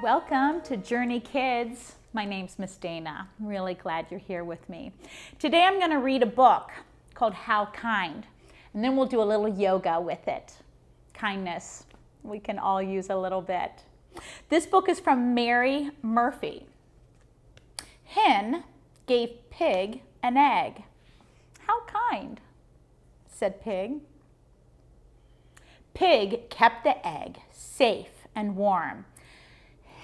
Welcome to Journey Kids. My name's Miss Dana. I'm really glad you're here with me. Today I'm going to read a book called How Kind, and then we'll do a little yoga with it. Kindness. We can all use a little bit. This book is from Mary Murphy. Hen gave Pig an egg. How kind, said Pig. Pig kept the egg safe and warm.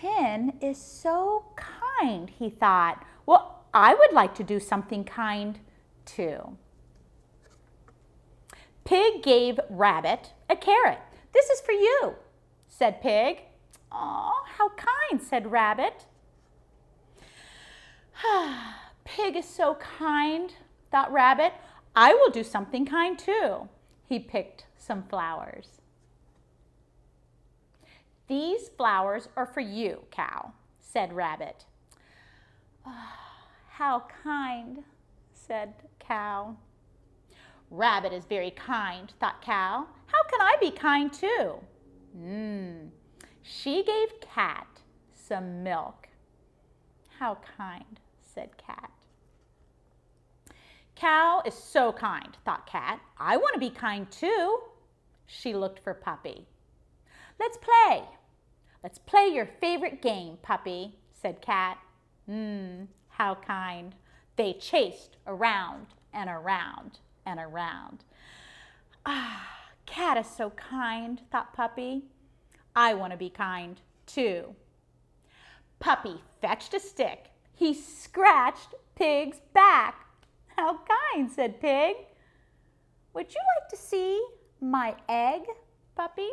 Hen is so kind, he thought. Well, I would like to do something kind too. Pig gave Rabbit a carrot. This is for you, said Pig. Aw, how kind, said Rabbit. Pig is so kind, thought Rabbit. I will do something kind too. He picked some flowers. These flowers are for you, Cow, said Rabbit. Oh, how kind, said Cow. Rabbit is very kind, thought Cow. How can I be kind too? She gave Cat some milk. How kind, said Cat. Cow is so kind, thought Cat. I want to be kind too. She looked for Puppy. Let's play. Let's play your favorite game, Puppy, said Cat. How kind. They chased around and around and around. Cat is so kind, thought Puppy. I want to be kind too. Puppy fetched a stick. He scratched Pig's back. How kind, said Pig. Would you like to see my egg, Puppy?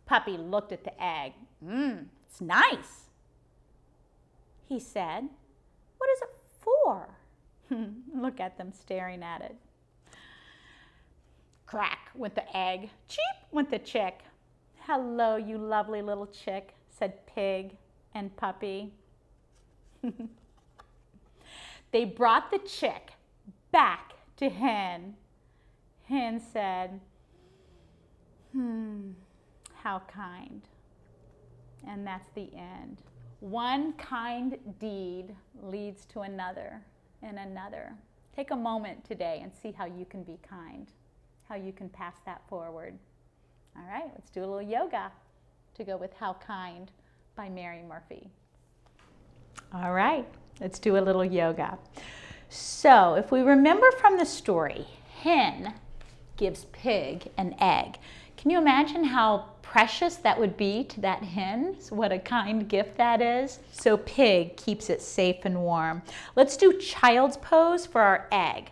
Puppy looked at the egg. It's nice, he said. What is it for? Look at them staring at it. Crack went the egg. Cheep went the chick. Hello, you lovely little chick, said Pig and Puppy. They brought the chick back to Hen. Hen said, how kind. And that's the end. One kind deed leads to another and another. Take a moment today and see how you can be kind, how you can pass that forward. All right, let's do a little yoga to go with How Kind by Mary Murphy. All right, let's do a little yoga. So if we remember from the story, Hen gives Pig an egg. Can you imagine how precious that would be to that hen? So what a kind gift that is. So Pig keeps it safe and warm. Let's do child's pose for our egg.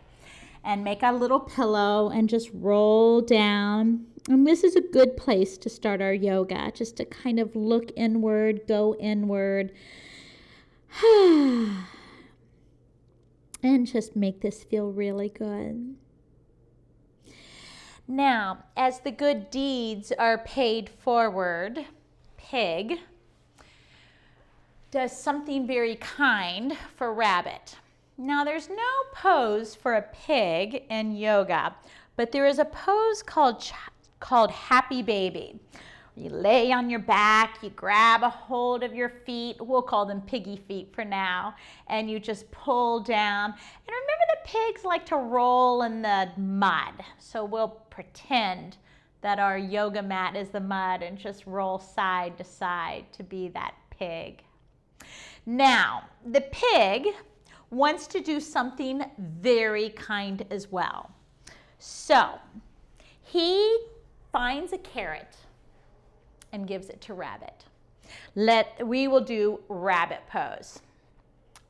And make a little pillow and just roll down. And this is a good place to start our yoga, just to kind of look inward, go inward. And just make this feel really good. Now, as the good deeds are paid forward, Pig does something very kind for Rabbit. Now, there's no pose for a pig in yoga, but there is a pose called Happy Baby. You lay on your back, you grab a hold of your feet, we'll call them piggy feet for now, and you just pull down. And remember that pigs like to roll in the mud, so we'll pretend that our yoga mat is the mud and just roll side to side to be that pig. Now, the pig wants to do something very kind as well. So, he finds a carrot and gives it to Rabbit. We will do Rabbit pose.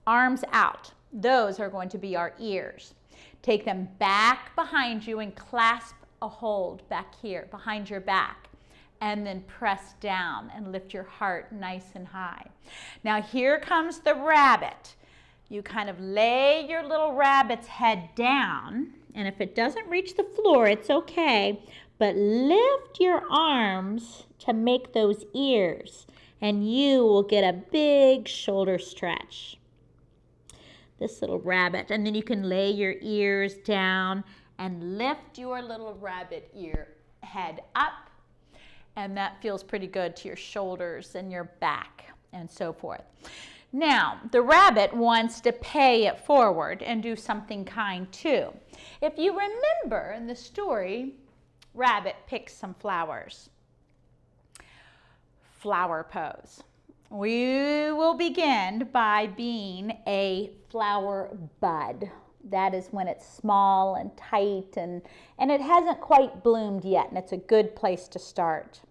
Arms out. Those are going to be our ears. Take them back behind you and clasp a hold back here behind your back. And then press down and lift your heart nice and high. Now here comes the rabbit. You kind of lay your little rabbit's head down. And if it doesn't reach the floor, it's okay. But lift your arms to make those ears, and you will get a big shoulder stretch. This little rabbit, and then you can lay your ears down and lift your little rabbit ear head up and that feels pretty good to your shoulders and your back and so forth. Now, the rabbit wants to pay it forward and do something kind too. If you remember in the story, Rabbit picks some flowers. Flower pose. We will begin by being a flower bud. That is when it's small and tight and it hasn't quite bloomed yet, and it's a good place to start.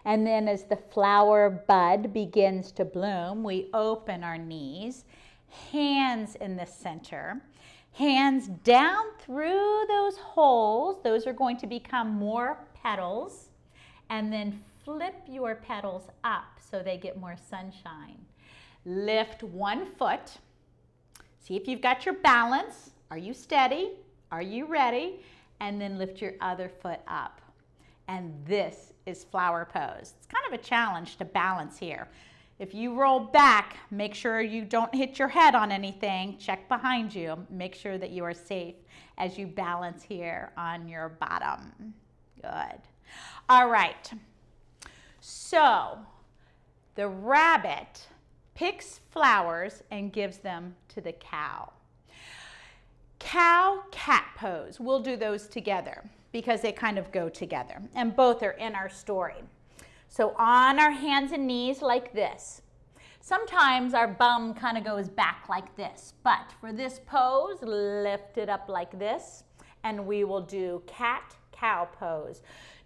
And then as the flower bud begins to bloom, we open our knees, hands in the center, hands down through those holes. Those are going to become more petals, and then flip your petals up so they get more sunshine. Lift one foot. See if you've got your balance. Are you steady? Are you ready? And then lift your other foot up. And this is flower pose. It's kind of a challenge to balance here. If you roll back, make sure you don't hit your head on anything. Check behind you. Make sure that you are safe as you balance here on your bottom. Good. All right. So the rabbit picks flowers and gives them to the cow. Cow-cat pose. We'll do those together because they kind of go together, and both are in our story. So on our hands and knees like this. Sometimes our bum kind of goes back like this, but for this pose, lift it up like this, and we will do cat-cow pose.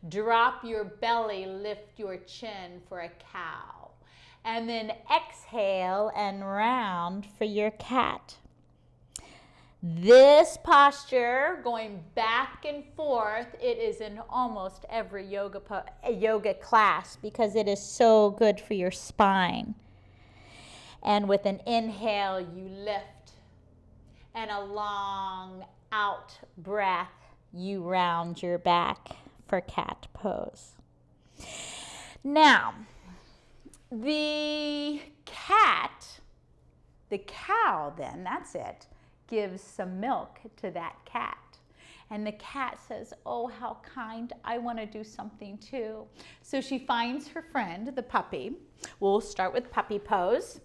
Drop your belly, lift your chin for a cow, and then exhale and round for your cat. This posture, going back and forth, it is in almost every yoga class because it is so good for your spine. And with an inhale, you lift, and a long out breath, you round your back for cat pose. Now, the cow then, that's it, gives some milk to that cat. And the cat says, oh, how kind, I want to do something too. So she finds her friend, the puppy. We'll start with puppy pose.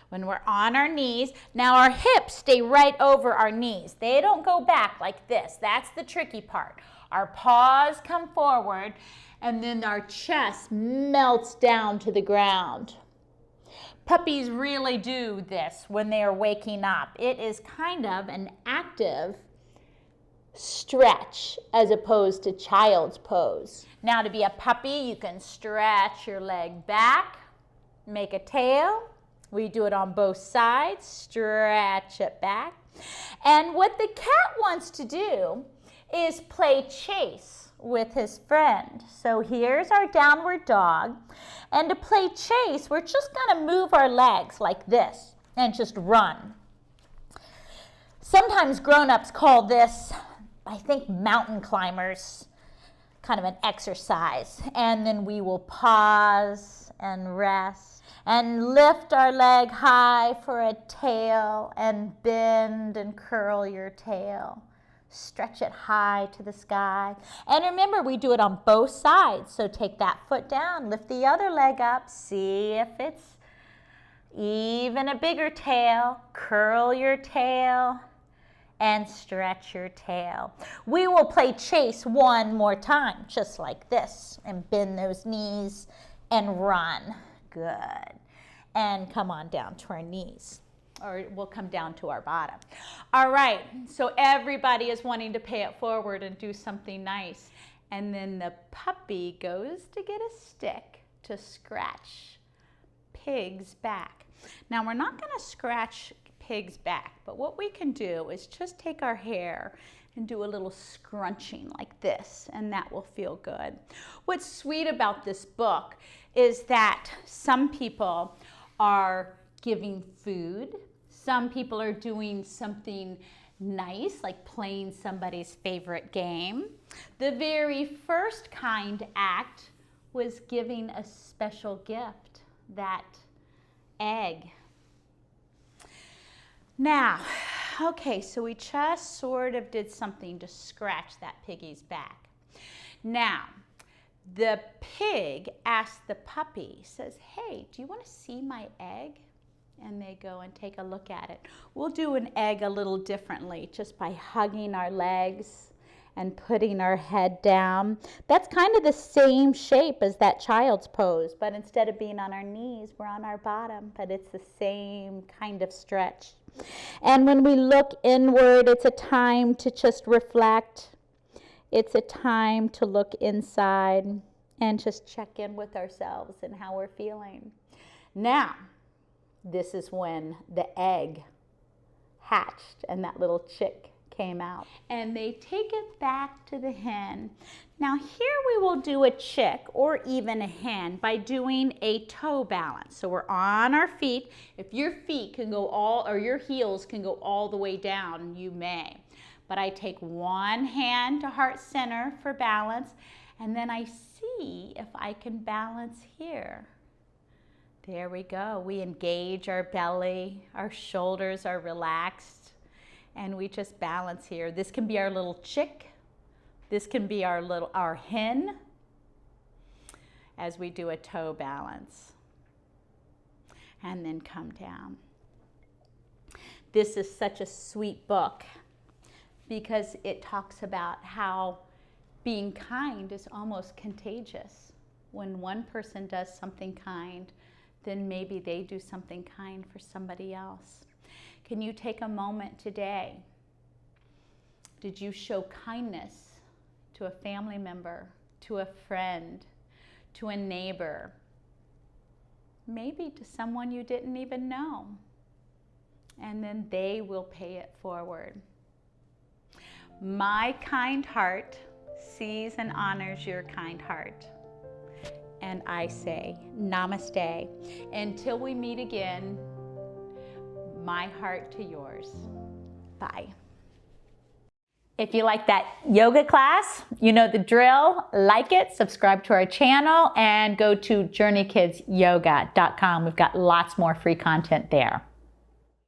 When we're on our knees, now our hips stay right over our knees. They don't go back like this. That's the tricky part. Our paws come forward, and then our chest melts down to the ground. Puppies really do this when they are waking up. It is kind of an active stretch as opposed to child's pose. Now to be a puppy, you can stretch your leg back, make a tail. We do it on both sides, stretch it back. And what the cat wants to do is play chase with his friend. So here's our downward dog. And to play chase, we're just going to move our legs like this and just run. Sometimes grown-ups call this, I think, mountain climbers, kind of an exercise. And then we will pause and rest and lift our leg high for a tail and bend and curl your tail. Stretch it high to the sky. And remember, we do it on both sides. So take that foot down, lift the other leg up, see if it's even a bigger tail. Curl your tail and stretch your tail. We will play chase one more time, just like this, and bend those knees and run. Good. And come on down to our knees. Or we'll come down to our bottom. All right, so everybody is wanting to pay it forward and do something nice. And then the puppy goes to get a stick to scratch Pig's back. Now, we're not going to scratch Pig's back, but what we can do is just take our hair and do a little scrunching like this, and that will feel good. What's sweet about this book is that some people are giving food. Some people are doing something nice, like playing somebody's favorite game. The very first kind act was giving a special gift, that egg. Now, okay, so we just sort of did something to scratch that piggy's back. Now, the pig asks the puppy, says, hey, do you want to see my egg? And they go and take a look at it. We'll do an egg a little differently, just by hugging our legs and putting our head down. That's kind of the same shape as that child's pose, but instead of being on our knees, we're on our bottom, but it's the same kind of stretch. And when we look inward, it's a time to just reflect. It's a time to look inside and just check in with ourselves and how we're feeling. Now, this is when the egg hatched and that little chick came out. And they take it back to the hen. Now here we will do a chick or even a hen by doing a toe balance. So we're on our feet. If your feet can go or your heels can go all the way down, you may. But I take one hand to heart center for balance, and then I see if I can balance here. There we go. We engage our belly, our shoulders are relaxed, and we just balance here. This can be our little chick. This can be our hen as we do a toe balance. And then come down. This is such a sweet book because it talks about how being kind is almost contagious. When one person does something kind, then maybe they do something kind for somebody else. Can you take a moment today? Did you show kindness to a family member, to a friend, to a neighbor, maybe to someone you didn't even know? And then they will pay it forward. My kind heart sees and honors your kind heart. And I say, namaste. Until we meet again, my heart to yours. Bye. If you like that yoga class, you know the drill. Like it, subscribe to our channel, and go to journeykidsyoga.com. We've got lots more free content there.